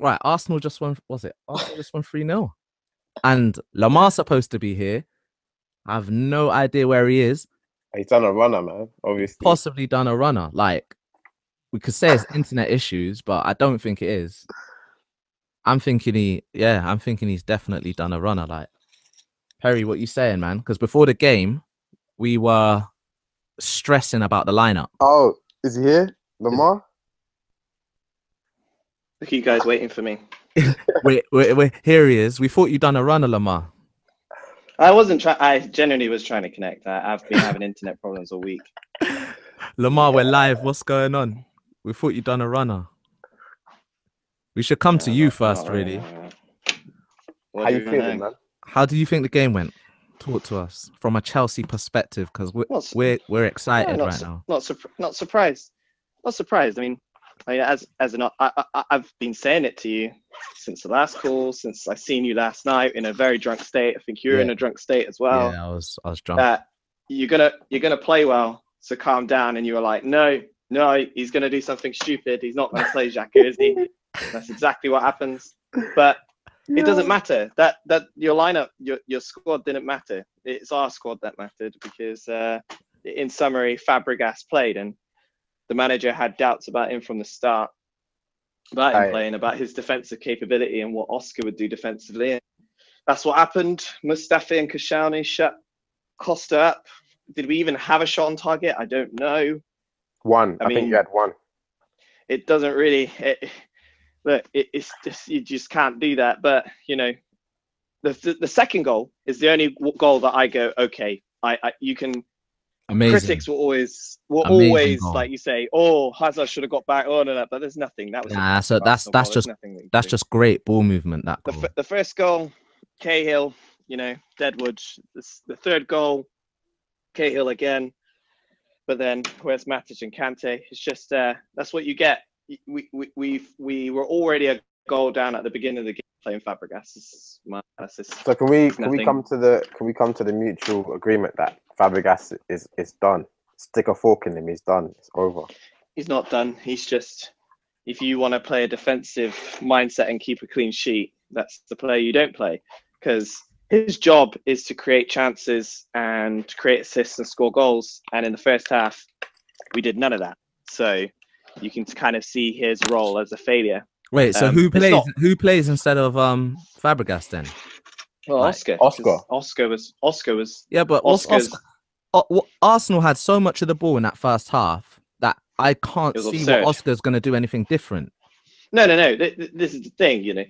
right, Arsenal just won. Was it Arsenal just won 3-0? And Lamar's supposed to be here. I have no idea where he is. He's done a runner, man. Obviously. Possibly done a runner. Like we could say it's internet issues, but I don't think it is. I'm thinking he's definitely done a runner. Like Perry, what you saying, man? Because before the game, we were stressing about the lineup. Oh, is he here? Lamar? Look at you guys waiting for me. We're here he is. We thought you'd done a runner, Lamar. I wasn't trying. I genuinely was trying to connect. I've been having internet problems all week. Lamar, we're live. What's going on? We thought you'd done a runner. We should come to you first, really. How you feeling, man? How do you think the game went? Talk to us from a Chelsea perspective, because we're excited right now. Not surprised. Not surprised. I mean, I've been saying it to you since the last call, since I seen you last night in a very drunk state. I think you were in a drunk state as well. Yeah, I was drunk. You're gonna play well, so calm down. And you were like, no, he's gonna do something stupid. He's not gonna play Xhaka, is he? That's exactly what happens. But it doesn't matter. That your lineup, your squad didn't matter. It's our squad that mattered because, in summary, Fabregas played, and the manager had doubts about him from the start, about him playing, about his defensive capability and what Oscar would do defensively. And that's what happened. Mustafi and Koscielny shut Costa up. Did we even have a shot on target? I don't know. One. I think you had one. It doesn't really. It's just you just can't do that. But you know, the second goal is the only goal that I go, okay, you can. Amazing. Critics will always goal. Like you say, oh, Hazard should have got back on and that, but there's nothing. That was so that's just great ball movement. That goal. The first goal, Cahill, Deadwood. The third goal, Cahill again. But then where's Matic and Kante? It's just that's what you get. We were already a goal down at the beginning of the game playing Fabregas. So can we come to the mutual agreement that Fabregas is done? Stick a fork in him. He's done. It's over. He's not done. He's just, if you want to play a defensive mindset and keep a clean sheet, that's the player you don't play, because his job is to create chances and create assists and score goals. And in the first half, we did none of that. So you can kind of see his role as a failure. Wait, so who plays instead of Fabregas then? Well, Oscar. Oscar was. Yeah, but Arsenal had so much of the ball in that first half that I can't see what Oscar's going to do anything different. No. This is the thing,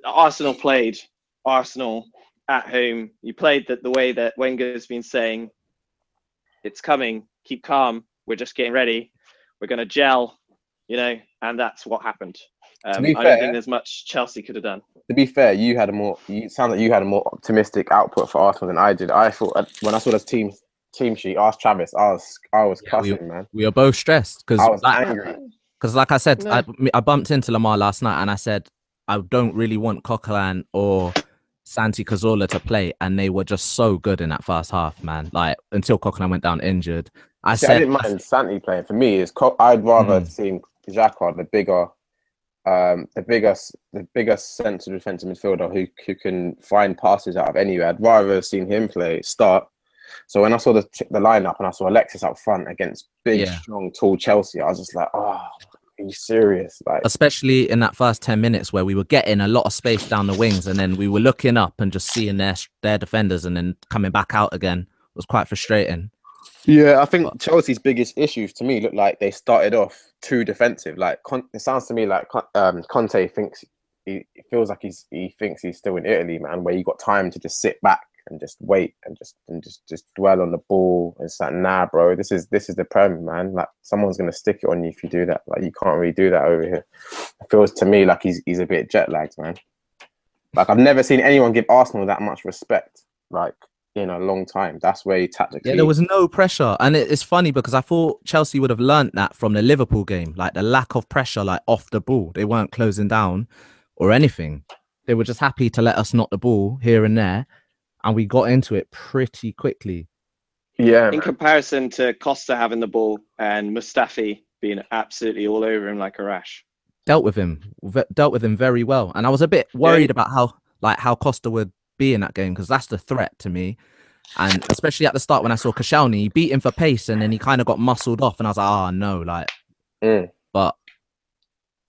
Arsenal played Arsenal at home. You played the way that Wenger's been saying, it's coming, keep calm, we're just getting ready, we're going to gel, and that's what happened. I don't think there's much Chelsea could have done. To be fair, you sound like you had a more optimistic output for Arsenal than I did. I thought when I saw this team sheet, asked Travis, I was cussing, man. We were both stressed because I was angry. Because, like I said, I bumped into Lamar last night and I said I don't really want Coquelin or Santi Cazorla to play, and they were just so good in that first half, man. Like until Coquelin went down injured. I didn't mind Santi playing. For me, I'd rather have seen Xhaka, the biggest central defensive midfielder who can find passes out of anywhere. I'd rather have seen him start. So when I saw the lineup and I saw Alexis up front against big, strong, tall Chelsea, I was just like, oh, are you serious? Like, especially in that first 10 minutes where we were getting a lot of space down the wings, and then we were looking up and just seeing their defenders and then coming back out again. It was quite frustrating. Yeah, I think Chelsea's biggest issues to me look like they started off too defensive. Like it sounds to me like Conte thinks he feels like he thinks he's still in Italy, man, where you got time to just sit back and just wait and just dwell on the ball. It's like, nah, bro, this is the Prem, man. Like someone's gonna stick it on you if you do that. Like you can't really do that over here. It feels to me like he's a bit jet lagged, man. Like I've never seen anyone give Arsenal that much respect. Like. In a long time. That's where he tactically... Yeah, there was no pressure. And it's funny because I thought Chelsea would have learnt that from the Liverpool game. Like the lack of pressure, like off the ball. They weren't closing down or anything. They were just happy to let us knock the ball here and there. And we got into it pretty quickly. Yeah. In comparison to Costa having the ball and Mustafi being absolutely all over him like a rash. dealt with him very well. And I was a bit worried about how Costa would be in that game, because that's the threat to me. And especially at the start when I saw Koscielny, he beat him for pace and then he kind of got muscled off, and I was like, oh no, like. But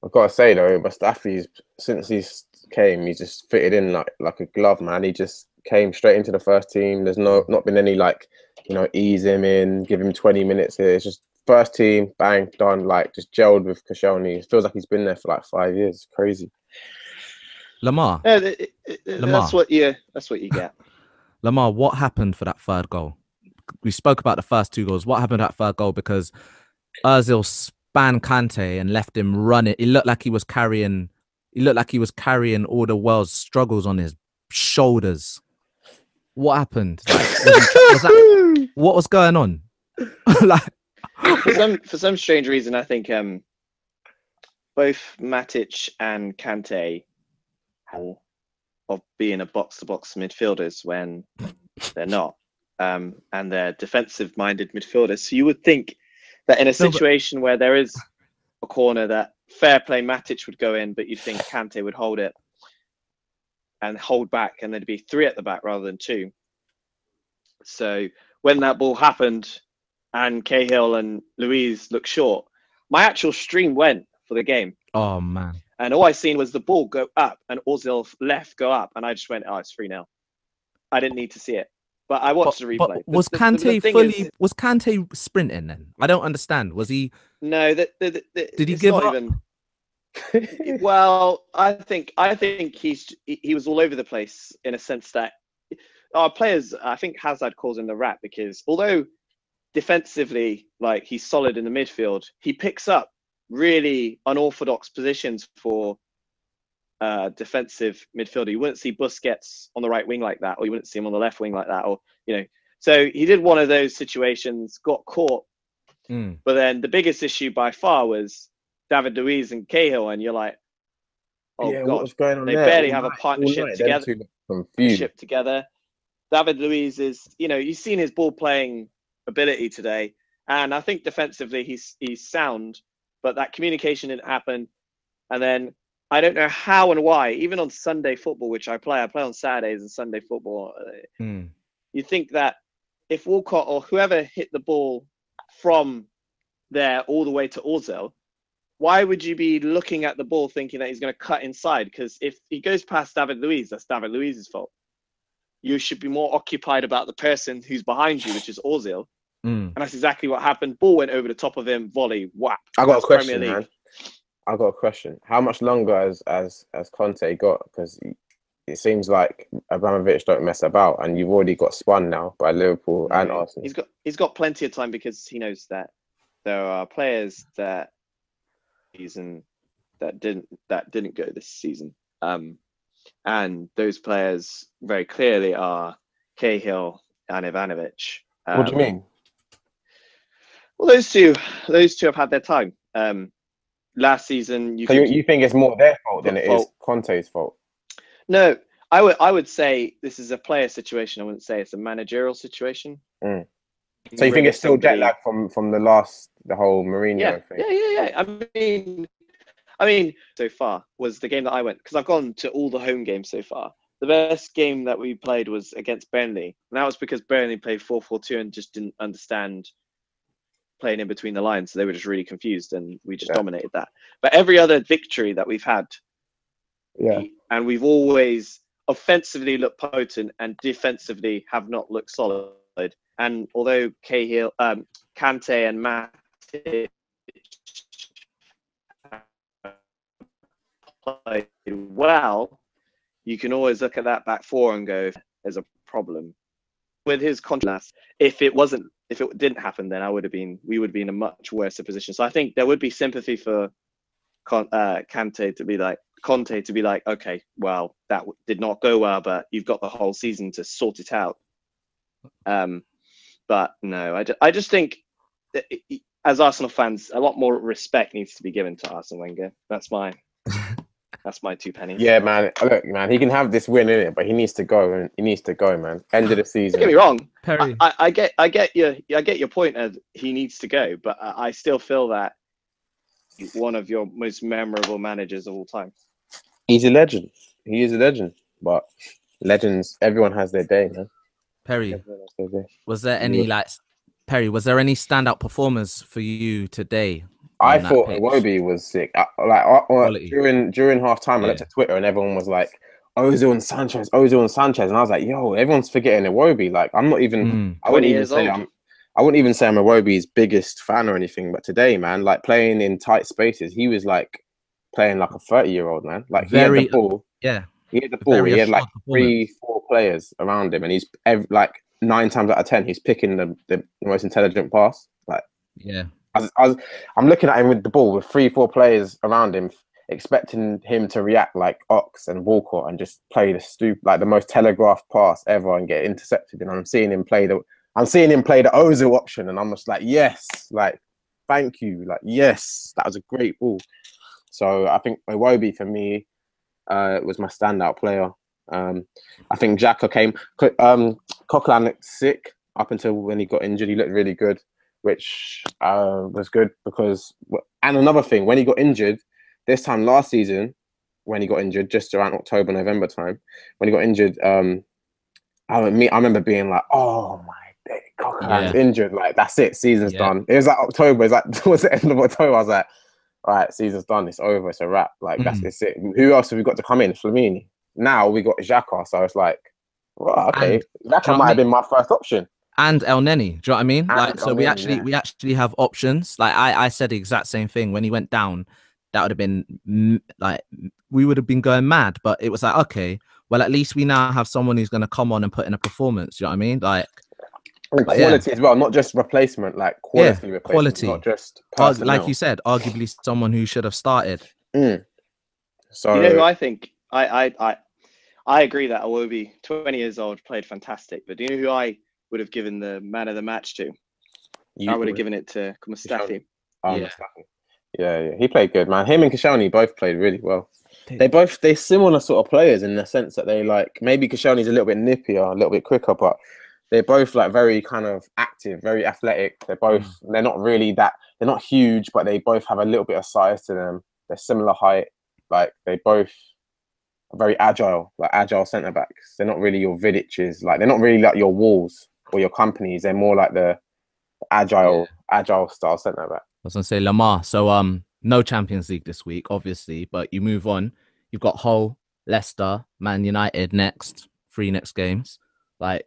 I've got to say though, Mustafi, since he's came, he's just fitted in like a glove, man. He just came straight into the first team. There's not been any ease him in, give him 20 minutes here. It's just first team, bang, done. Like just gelled with Koscielny. It feels like he's been there for like 5 years. It's crazy. Lamar. That's what you get. Lamar, what happened for that third goal? We spoke about the first 2 goals. What happened to that third goal? Because Ozil span Kante and left him running. It looked like he was carrying all the world's struggles on his shoulders. What happened? Like, what was going on? Like, for some strange reason, I think both Matic and Kante of being a box-to-box midfielders when they're not, and they're defensive-minded midfielders. So you would think that in a situation where there is a corner, that fair play Matic would go in, but you'd think Kante would hold it and hold back, and there'd be 3 at the back rather than 2. So when that ball happened and Cahill and Luiz looked short, my actual stream went for the game. Oh man. And all I seen was the ball go up and Ozil left go up, and I just went, oh, it's 3-0. I didn't need to see it. But I watched the replay. Was Kante was Kante sprinting then? I don't understand. Was he? No, did he give up? Well, I think he was all over the place in a sense that our players, I think Hazard calls him the rat, because although defensively, like, he's solid in the midfield, he picks up really unorthodox positions for defensive midfielder. You wouldn't see Busquets on the right wing like that, or you wouldn't see him on the left wing like that, or So he did one of those situations, got caught. But then the biggest issue by far was David Luiz and Cahill, and you're like, oh God, what's going on they there? barely have a partnership together. David Luiz is, you've seen his ball playing ability today, and I think defensively he's sound, but that communication didn't happen. And then I don't know how and why, even on Sunday football, which I play on Saturdays and Sunday football, you think that if Walcott or whoever hit the ball from there all the way to Ozil, why would you be looking at the ball thinking that he's going to cut inside? Because if he goes past David Luiz, that's David Luiz's fault. You should be more occupied about the person who's behind you, which is Ozil. And that's exactly what happened. Ball went over the top of him, volley, whap. I got a question, man. I got a question. How much longer has Conte got? Because it seems like Abramovich don't mess about, and you've already got spun now by Liverpool and Arsenal. He's got plenty of time, because he knows that there are players that didn't go this season, and those players very clearly are Cahill and Ivanovic. What do you mean? Well, those two have had their time. Last season, you think it's more their fault than it is Conte's fault? No, I would say this is a player situation. I wouldn't say it's a managerial situation. So you think it's still jet lag from the whole Mourinho thing? Yeah. I mean, so far was the game that I went, because I've gone to all the home games so far. The best game that we played was against Burnley, and that was because Burnley played 4-4-2 and just didn't understand playing in between the lines, so they were just really confused, and we just dominated that. But every other victory that we've had, and we've always offensively looked potent and defensively have not looked solid. And although Cahill, Kante and Matic played well, you can always look at that back four and go, there's a problem. With his contrast, if it didn't happen, then we would be in a much worse position. So I think there would be sympathy for Conte to be like, okay, well, that did not go well, but you've got the whole season to sort it out. But no, I just think that as Arsenal fans, a lot more respect needs to be given to Arsene Wenger. That's my 2 pennies. Yeah, man. Look, man, he can have this win in it, but he needs to go. He needs to go, man. End of the season. Don't get me wrong. Perry. I get your point. He needs to go, but I still feel that one of your most memorable managers of all time. He's a legend. He is a legend. But legends, everyone has their day, man. Perry, Everyone has their day. was there any Perry? Was there any standout performers for you today? I on that thought pitch? Iwobi was sick. Quality. During half time, I looked Yeah. at Twitter and everyone was like, Ozil and Sanchez, Ozil and Sanchez, and I was like, yo, everyone's forgetting Iwobi. Like, I'm not even. Mm. I wouldn't 20 even years say old. I wouldn't even say I'm Iwobi's biggest fan or anything. But today, man, like playing in tight spaces, he was like playing like a 30-year-old man. Like he had the ball. Yeah. He had the ball. Very He had like assured performance. 3-4 players around him, and he's like 9 times out of 10, he's picking the most intelligent pass. Like, Yeah. I'm looking at him with the ball with 3-4 players around him, expecting him to react like Ox and Walcott and just play the most telegraphed pass ever and get intercepted. And I'm seeing him play the Ozil option, and I'm just like, yes, like, thank you, like, yes, that was a great ball. So I think Iwobi for me was my standout player. I think Xhaka came. Coquelin looked sick up until when he got injured. He looked really good, which was good because. And another thing, when he got injured, this time last season, when he got injured, just around October, November time, when he got injured, I remember being like, "Oh my day, Coquelin's injured. Like that's it, season's done." It was like October. It's like towards the end of October. I was like, "All right, season's done. It's over. It's a wrap. Like it's it. Who else have we got to come in? Flamini. Now we got Xhaka. So it's like, well, okay, Xhaka might have been my first option. And El Neni, do you know what I mean? And like, so El we Neni, actually have options. Like I said the exact same thing when he went down. That would have been like we would have been going mad. But it was like, okay, well, at least we now have someone who's going to come on and put in a performance. You know what I mean? Like and quality as well, not just replacement. Like quality replacement, quality, not just personnel. like you said, arguably someone who should have started. So you know who I think I agree that Iwobi, 20 years old, played fantastic. But do you know who I would have given the man of the match to? I would have given it to Mustafi. Yeah, he played good, man. Him and Koscielny both played really well. They're similar sort of players in the sense that they like maybe Koscielny's a little bit nippier, a little bit quicker, but they're both like very kind of active, very athletic. They're not really they're not huge, but they both have a little bit of size to them. They're similar height. Like they both are very agile, like agile centre backs. They're not really your Vidic's, like they're not really like your Walls or your Companies. They're more like the agile style centre back. I was gonna say Lamar. So no Champions League this week, obviously, but you move on. You've got Hull, Leicester, Man United next, 3 next games. Like,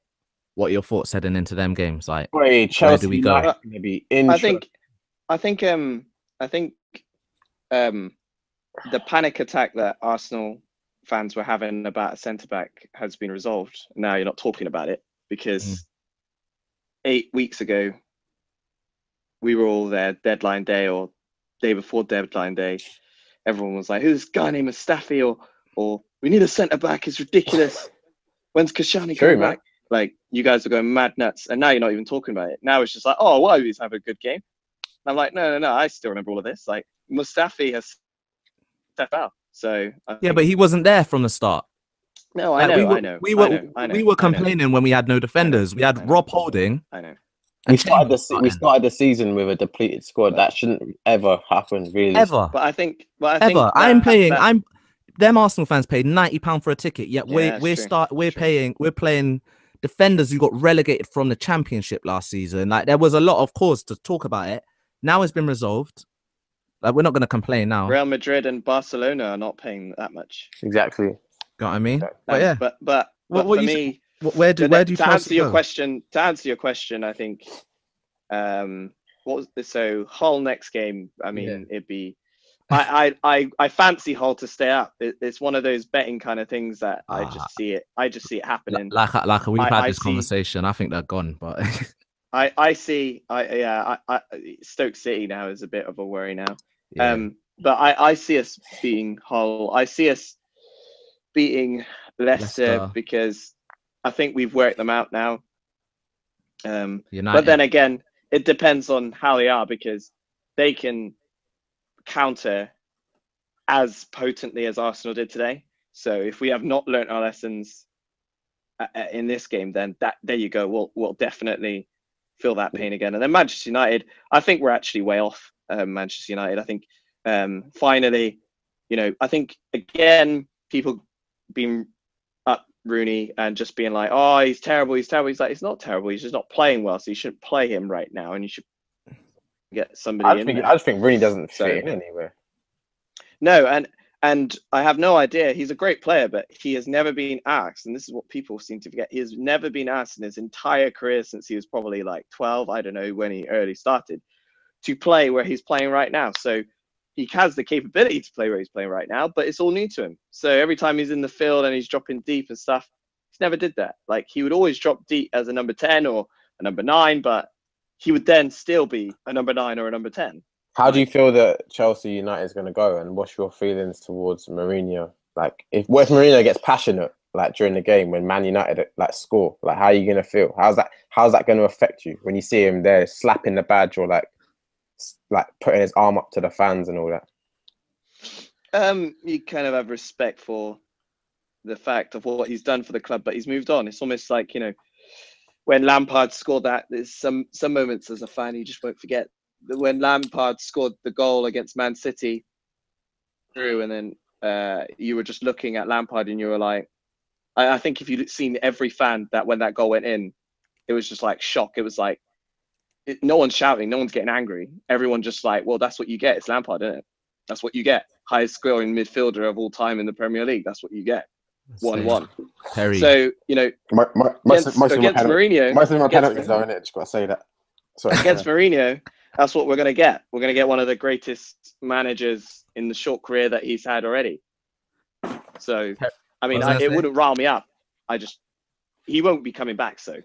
what are your thoughts heading into them games? Like, Chelsea, where do we go? I think the panic attack that Arsenal fans were having about a centre back has been resolved. Now you're not talking about it because 8 weeks ago we were all there deadline day or day before deadline day. Everyone was like, "Who's this guy named Mustafi?" or "We need a centre back. It's ridiculous. When's Koscielny coming back?" Like you guys are going mad nuts, and now you're not even talking about it. Now it's just like, "Oh, well, he's having a good game." And I'm like, no. I still remember all of this. Like Mustafi has stepped out. So but he wasn't there from the start. No, I know. We were complaining when we had no defenders. We had Rob Holding. I know. We started the season with a depleted squad. That shouldn't ever happen, really. Ever. But I think them Arsenal fans paid £90 for a ticket. Yet we're playing defenders who got relegated from the Championship last season. Like there was a lot of cause to talk about it. Now it's been resolved. Like we're not going to complain now. Real Madrid and Barcelona are not paying that much. Exactly. Got what I mean? But for me, where do you to answer your question? To answer your question, I think Hull next game. I mean, it'd be. I fancy Hull to stay up. It's one of those betting kind of things that I just see it happening. Like we've had this conversation. I think they're gone, but I see Stoke City now is a bit of a worry now. But I see us beating Hull. I see us beating Leicester because I think we've worked them out now. But then again, it depends on how they are because they can counter as potently as Arsenal did today. So if we have not learnt our lessons in this game, then there you go. We'll definitely feel that pain again. And then Manchester United, I think we're actually way off Manchester United. I think finally, I think again people being up Rooney and just being like, oh, he's terrible. He's like, he's not terrible. He's just not playing well, so you shouldn't play him right now, and you should get somebody in there. I just think Rooney doesn't fit in anywhere. No, and I have no idea. He's a great player, but he has never been asked, and this is what people seem to forget. He has never been asked in his entire career since he was probably like 12, I don't know, when he early started, to play where he's playing right now. So he has the capability to play where he's playing right now, but it's all new to him. So every time he's in the field and he's dropping deep and stuff, he's never did that. Like, he would always drop deep as a number 10 or a number 9, but he would then still be a number 9 or a number 10. How do you feel that Chelsea United is going to go, and what's your feelings towards Mourinho? Like, what if Mourinho gets passionate, like during the game when Man United like score? Like, how are you going to feel? How's that going to affect you when you see him there slapping the badge or like putting his arm up to the fans and all that? You kind of have respect for the fact of what he's done for the club, but he's moved on. It's almost like, when Lampard scored that, there's some moments as a fan you just won't forget. When Lampard scored the goal against Man City, and then you were just looking at Lampard and you were like, I think if you'd seen every fan that when that goal went in, it was just like shock. It was like, no one's shouting, no one's getting angry. Everyone just like, well, that's what you get. It's Lampard, isn't it? That's what you get. Highest scoring midfielder of all time in the Premier League. That's what you get. 1-1. Perry. So, most against Mourinho, most of my penalties are in it. Just got to say that. Sorry. Against Mourinho, that's what we're going to get. We're going to get one of the greatest managers in the short career that he's had already. So, I mean, it wouldn't rile me up. He won't be coming back, so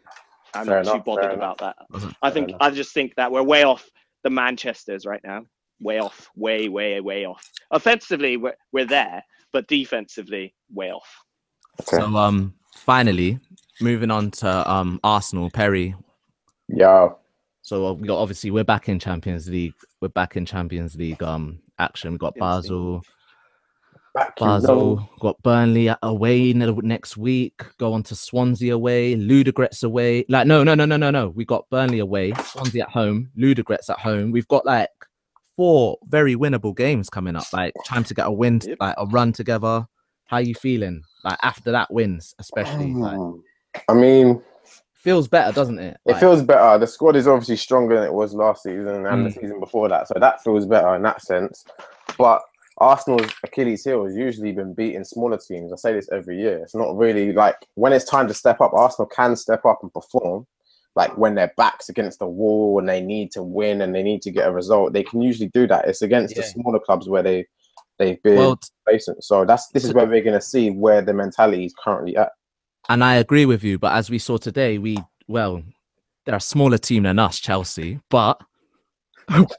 I'm not too bothered about that. I just think that we're way off the Manchesters right now. Way off. Way, way, way off. Offensively, we're there, but defensively, way off. Okay. So, finally, moving on to Arsenal, Perry. Yeah. So we're back in Champions League. We're back in Champions League action. We've got Basel. Got Burnley away next week. Go on to Swansea away. Ludogorets away. Like no. We got Burnley away. Swansea at home. Ludogorets at home. We've got like 4 very winnable games coming up. Like, time to get a win, like a run together. How you feeling? Like, after that wins, especially. I mean, feels better, doesn't it? It feels better. The squad is obviously stronger than it was last season and the season before that. So that feels better in that sense. But Arsenal's Achilles heel has usually been beating smaller teams. I say this every year. It's not really like, when it's time to step up, Arsenal can step up and perform. Like, when their back's against the wall and they need to win and they need to get a result, they can usually do that. It's against the smaller clubs where they've been complacent. So this is where we're going to see where the mentality is currently at. And I agree with you, but as we saw today, they're a smaller team than us, Chelsea, but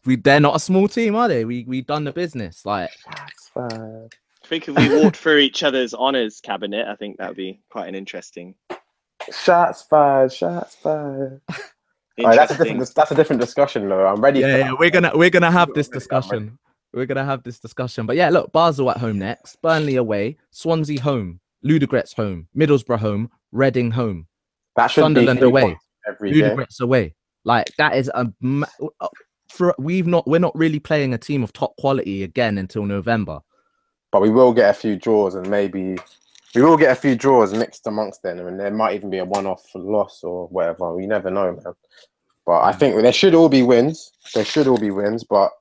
they're not a small team, are they? We done the business. Like, that's fine. I think if we walked through each other's honours cabinet, I think that would be quite an interesting. Shots fired. Right, that's a different discussion, though. I'm ready. Yeah, we're gonna have this discussion. We're gonna have this discussion. But yeah, look, Basel at home next, Burnley away, Swansea home, Ludogorets home, Middlesbrough home, Reading home. That should Sunderland be away, Ludogorets away. Like, that is we're not really playing a team of top quality again until November. But we will get a few draws, and maybe we will get a few draws mixed amongst them, and there might even be a one-off loss or whatever. We never know, man. But I think there should all be wins. But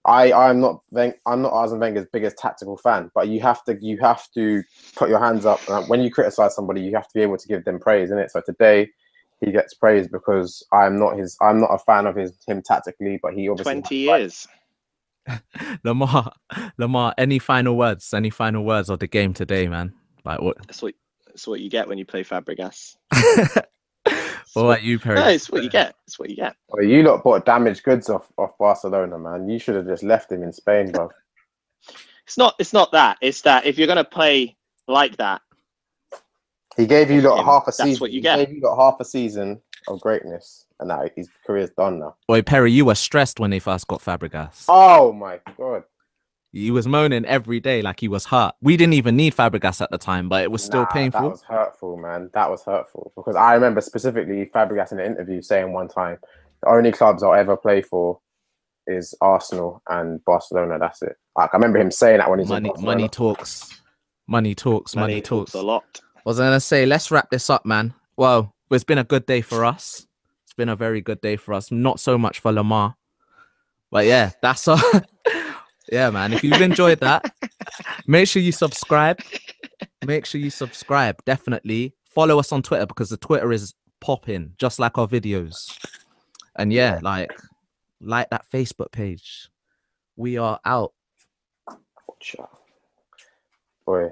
I'm not Arsene Wenger's biggest tactical fan. But you have to put your hands up when you criticize somebody. You have to be able to give them praise, innit? So today he gets praised because I'm not a fan of him tactically, but he obviously 20 years. Lamar, any final words of the game today, man? Like, what? That's what you get when you play Fabregas. What about you, Perry? No, it's what you get. It's what you get. Well, you lot bought damaged goods off Barcelona, man. You should have just left him in Spain, bro. It's not that. It's that if you're gonna play like that, he gave you lot half a season. That's what you get. He gave you lot half a season of greatness, and now his career's done now. Boy, Perry, you were stressed when they first got Fabregas. Oh my god. He was moaning every day like he was hurt. We didn't even need Fabregas at the time, but it was still painful. That was hurtful, man. That was hurtful. Because I remember specifically Fabregas in an interview saying one time, the only clubs I'll ever play for is Arsenal and Barcelona. That's it. Like I remember him saying that when he's in Barcelona. Money talks. Money talks. Money talks a lot. I was gonna say, let's wrap this up, man. Well, it's been a good day for us. It's been a very good day for us. Not so much for Lamar, but yeah, that's all. Yeah, man. If you've enjoyed that, make sure you subscribe. Make sure you subscribe. Definitely follow us on Twitter because the Twitter is popping, just like our videos. And yeah, like that Facebook page. We are out. Boy.